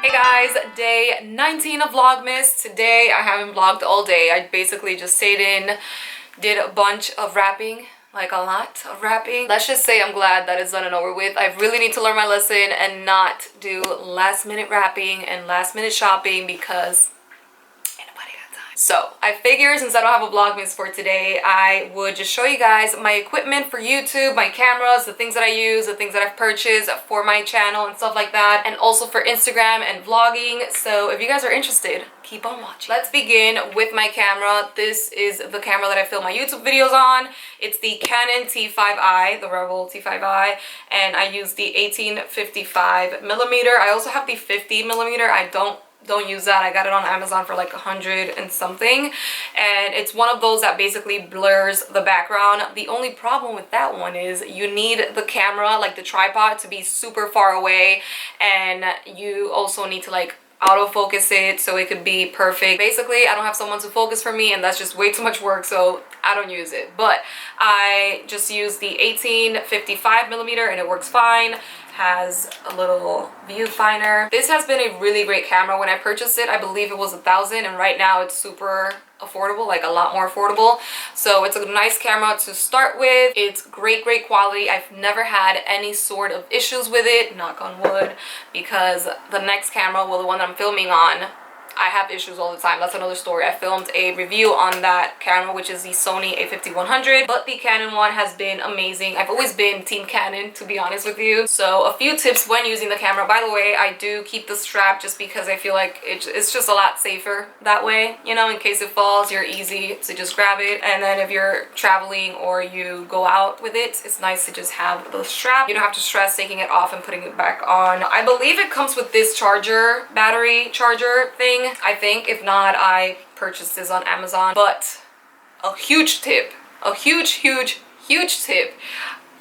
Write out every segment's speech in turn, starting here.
Hey guys, day 19 of Vlogmas. Today I haven't vlogged all day. I basically just stayed in, did a bunch of wrapping, like a lot of wrapping. Let's just say I'm glad that it's done and over with. I really need to learn my lesson and not do last minute wrapping and last minute shopping because so I figured since I don't have a Vlogmas for today, I would just show you guys my equipment for YouTube, my cameras, the things that I use, the things that I've purchased for my channel and stuff like that, and also for Instagram and vlogging. So if you guys are interested, keep on watching. Let's begin with my camera. This is the camera that I film my YouTube videos on. It's the Canon T5i, the Rebel T5i, and I use the 1855 millimeter. I also have the 50 millimeter. I don't use that. I got it on Amazon for like 100 and something, and it's one of those that basically blurs the background. The only problem with that one is you need the camera, like the tripod, to be super far away, and you also need to like autofocus it so it could be perfect. Basically, I don't have someone to focus for me, and that's just way too much work, so I don't use it. But I just use the 1855 millimeter and it works fine. Has a little viewfinder. This has been a really great camera. When I purchased it, I believe it was $1,000, and right now it's super affordable, like a lot more affordable. So it's a nice camera to start with. It's great quality. I've never had any sort of issues with it, knock on wood, because the next camera, well, the one that I'm filming on, I have issues all the time. That's another story. I filmed a review on that camera, which is the Sony a5100, but the Canon one has been amazing. I've always been team Canon, to be honest with you. So a few tips when using the camera. By the way, I do keep the strap just because I feel like it's just a lot safer that way, you know, in case it falls, you're easy to just grab it. And then if you're traveling or you go out with it, it's nice to just have the strap. You don't have to stress taking it off and putting it back on. I believe it comes with this charger, battery charger thing, I think. If not, I purchased this on Amazon. But a huge tip, a huge tip,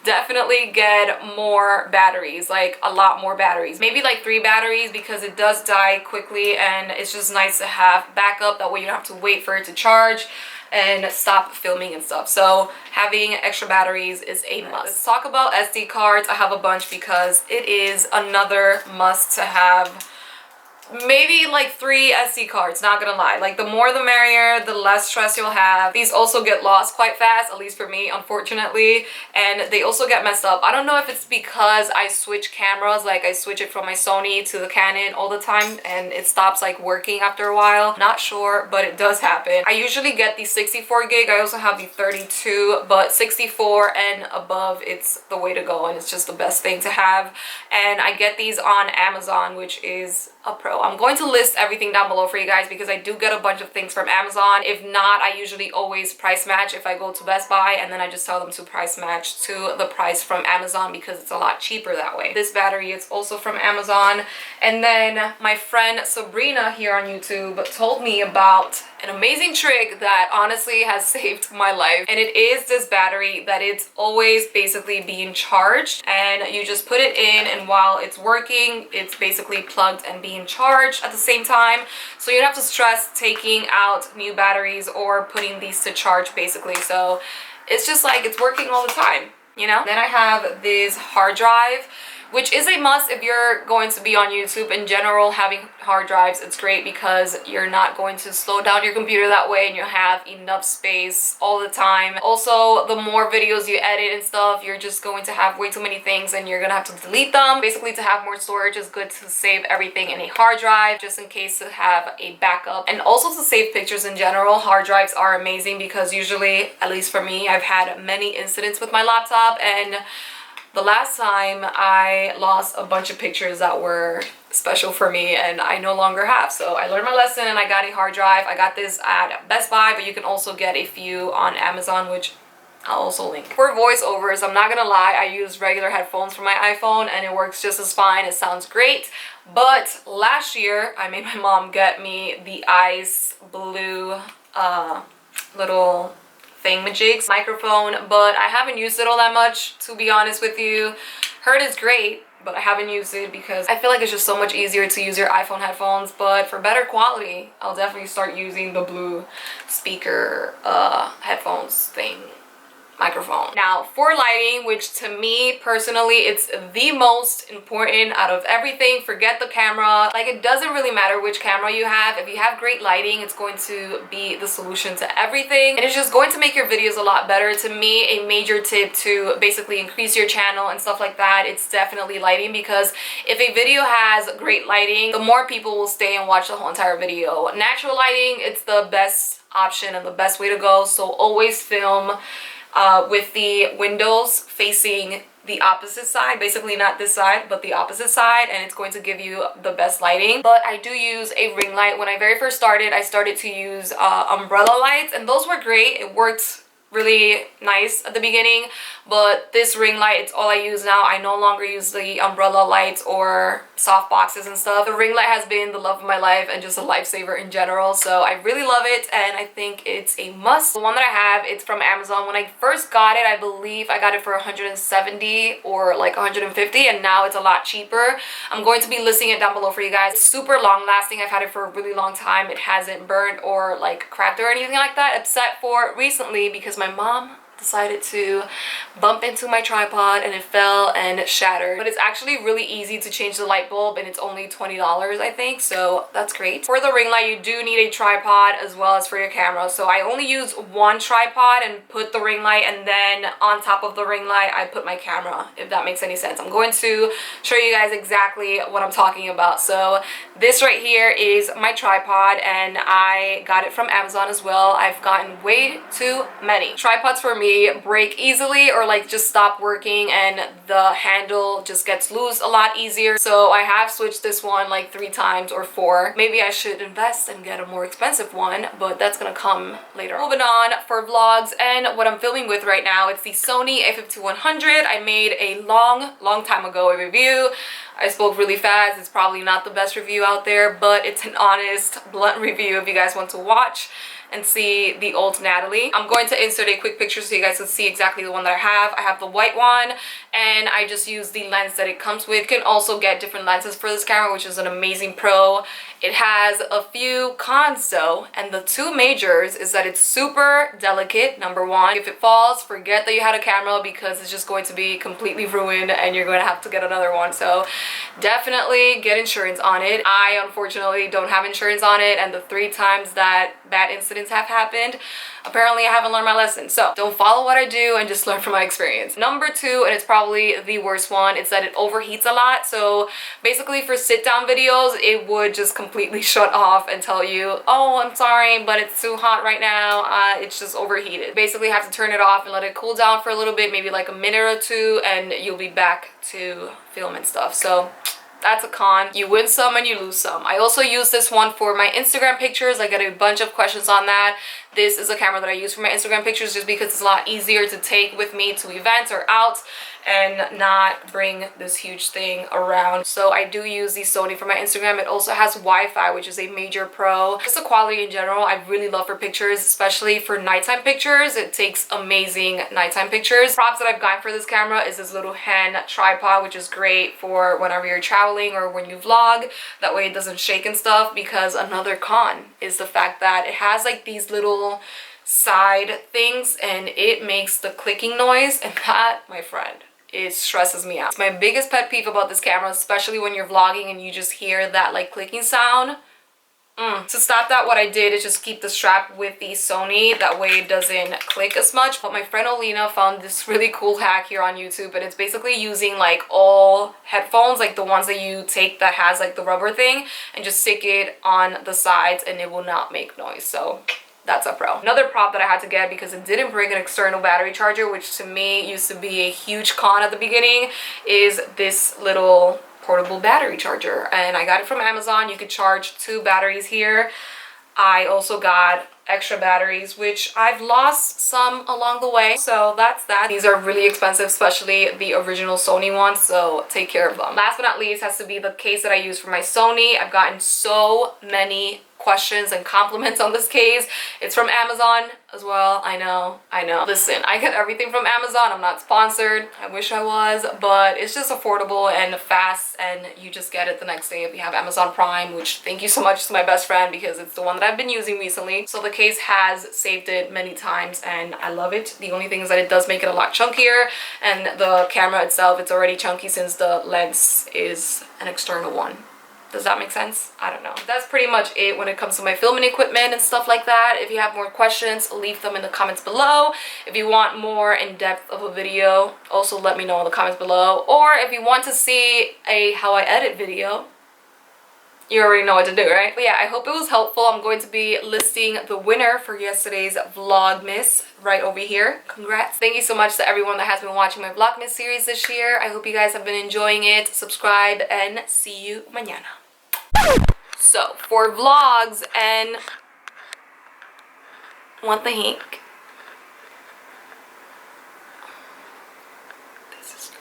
definitely get more batteries, like a lot more batteries, maybe like 3 batteries, because it does die quickly and it's just nice to have backup. That way you don't have to wait for it to charge and stop filming and stuff. So having extra batteries is a must. Let's talk about SD cards. I have a bunch because it is another must to have. Maybe like 3 SD cards, not gonna lie. Like the more the merrier, the less stress you'll have. These also get lost quite fast, at least for me, unfortunately, and they also get messed up. I don't know if it's because I switch cameras, like I switch it from my Sony to the Canon all the time and it stops like working after a while. Not sure, but it does happen. I usually get the 64 gig. I also have the 32, but 64 and above, it's the way to go, and it's just the best thing to have. And I get these on Amazon, which is a pro. I'm going to list everything down below for you guys because I do get a bunch of things from Amazon. If not, I usually always price match if I go to Best Buy, and then I just tell them to price match to the price from Amazon because it's a lot cheaper that way. This battery is also from Amazon. And then my friend Sabrina here on YouTube told me about an amazing trick that honestly has saved my life, and it is this battery that it's always basically being charged, and you just put it in, and while it's working, it's basically plugged and being charged at the same time. So you don't have to stress taking out new batteries or putting these to charge, basically. So it's just like it's working all the time, you know. Then I have this hard drive, which is a must if you're going to be on YouTube. In general, having hard drives, it's great because you're not going to slow down your computer that way, and you have enough space all the time. Also, the more videos you edit and stuff, you're just going to have way too many things and you're gonna have to delete them. Basically, to have more storage, is good to save everything in a hard drive just in case to have a backup, and also to save pictures in general. Hard drives are amazing because usually, at least for me, I've had many incidents with my laptop, and the last time I lost a bunch of pictures that were special for me and I no longer have. So I learned my lesson and I got a hard drive. I got this at Best Buy, but you can also get a few on Amazon, which I'll also link. For voiceovers, I'm not gonna lie, I use regular headphones for my iPhone and it works just as fine. It sounds great. But last year, I made my mom get me the Ice Blue little thingamajigs microphone, but I haven't used it all that much, to be honest with you. Heard is great, but I haven't used it because I feel like it's just so much easier to use your iPhone headphones. But for better quality, I'll definitely start using the blue speaker headphones thing microphone. Now for lighting, which to me personally it's the most important out of everything, forget the camera. Like, it doesn't really matter which camera you have. If you have great lighting, it's going to be the solution to everything, and it's just going to make your videos a lot better. To me, a major tip to basically increase your channel and stuff like that, it's definitely lighting, because if a video has great lighting, the more people will stay and watch the whole entire video. Natural lighting, it's the best option and the best way to go. So always film with the windows facing the opposite side, basically not this side but the opposite side, and it's going to give you the best lighting. But I do use a ring light. When I very first started, I started to use umbrella lights, and those were great. It worked really nice at the beginning, but this ring light, it's all I use now. I no longer use the umbrella lights or soft boxes and stuff. The ring light has been the love of my life and just a lifesaver in general, so I really love it and I think it's a must. The one that I have, it's from Amazon. When I first got it, I believe I got it for 170 or like 150, and now it's a lot cheaper. I'm going to be listing it down below for you guys. It's super long lasting. I've had it for a really long time. It hasn't burnt or like cracked or anything like that, except for recently because my mom decided to bump into my tripod and it fell and shattered. But it's actually really easy to change the light bulb, and it's only $20 I think, so that's great. For the ring light, you do need a tripod as well as for your camera, so I only use one tripod and put the ring light, and then on top of the ring light I put my camera, if that makes any sense. I'm going to show you guys exactly what I'm talking about. So this right here is my tripod, and I got it from Amazon as well. I've gotten way too many. Tripods for me break easily or like just stop working, and the handle just gets loose a lot easier. So I have switched this one like 3 times or 4. Maybe I should invest and get a more expensive one, but that's gonna come later. Moving on, for vlogs and what I'm filming with right now, it's the Sony a5100. I made a long time ago a review. I spoke really fast. It's probably not the best review out there, but it's an honest, blunt review if you guys want to watch and see the old Nathalie. I'm going to insert a quick picture so you guys can see exactly the one that I have. I have the white one, and I just use the lens that it comes with. You can also get different lenses for this camera, which is an amazing pro. It has a few cons though, and the 2 majors is that it's super delicate, number 1. If it falls, forget that you had a camera, because it's just going to be completely ruined and you're going to have to get another one. So definitely get insurance on it. I unfortunately don't have insurance on it, and the 3 times that bad incidents have happened, apparently I haven't learned my lesson. So don't follow what I do and just learn from my experience. Number 2, and it's probably the worst one, is that it overheats a lot. So basically for sit down videos, it would just completely shut off and tell you, oh, I'm sorry, but it's too hot right now, it's just overheated. Basically have to turn it off and let it cool down for a little bit, maybe like a minute or 2, and you'll be back to film and stuff. So that's a con. You win some and you lose some. I also use this one for my Instagram pictures. I get a bunch of questions on that. This is a camera that I use for my Instagram pictures just because it's a lot easier to take with me to events or out and not bring this huge thing around. So I do use the Sony for my Instagram. It also has Wi-Fi, which is a major pro. Just the quality in general, I really love for pictures, especially for nighttime pictures. It takes amazing nighttime pictures. Props that I've gotten for this camera is this little hand tripod, which is great for whenever you're traveling or when you vlog. That way it doesn't shake and stuff, because another con is the fact that it has like these little side things and it makes the clicking noise, and that, my friend, it stresses me out. It's my biggest pet peeve about this camera, especially when you're vlogging and you just hear that like clicking sound. To stop that, what I did is just keep the strap with the Sony, that way it doesn't click as much. But my friend Olina found this really cool hack here on YouTube, and it's basically using like all headphones, like the ones that you take that has like the rubber thing, and just stick it on the sides and it will not make noise. So that's a pro. Another prop that I had to get because it didn't bring an external battery charger, which to me used to be a huge con at the beginning, is this little portable battery charger, and I got it from Amazon. You could charge 2 batteries here. I also got extra batteries, which I've lost some along the way, so that's that. These are really expensive, especially the original Sony ones, so take care of them. Last but not least has to be the case that I use for my Sony. I've gotten so many questions and compliments on this case. It's from Amazon as well. I know. Listen, I get everything from Amazon. I'm not sponsored. I wish I was, but it's just affordable and fast, and you just get it the next day if you have Amazon Prime, which thank you so much to my best friend because it's the one that I've been using recently. So the case has saved it many times and I love it. The only thing is that it does make it a lot chunkier, and the camera itself, it's already chunky since the lens is an external one. Does that make sense? I don't know. That's pretty much it when it comes to my filming equipment and stuff like that. If you have more questions, leave them in the comments below. If you want more in-depth of a video, also let me know in the comments below. Or if you want to see a how I edit video, you already know what to do, right? But yeah, I hope it was helpful. I'm going to be listing the winner for yesterday's Vlogmas right over here. Congrats. Thank you so much to everyone that has been watching my Vlogmas series this year. I hope you guys have been enjoying it. Subscribe and see you mañana. So, for vlogs and what the heck? This is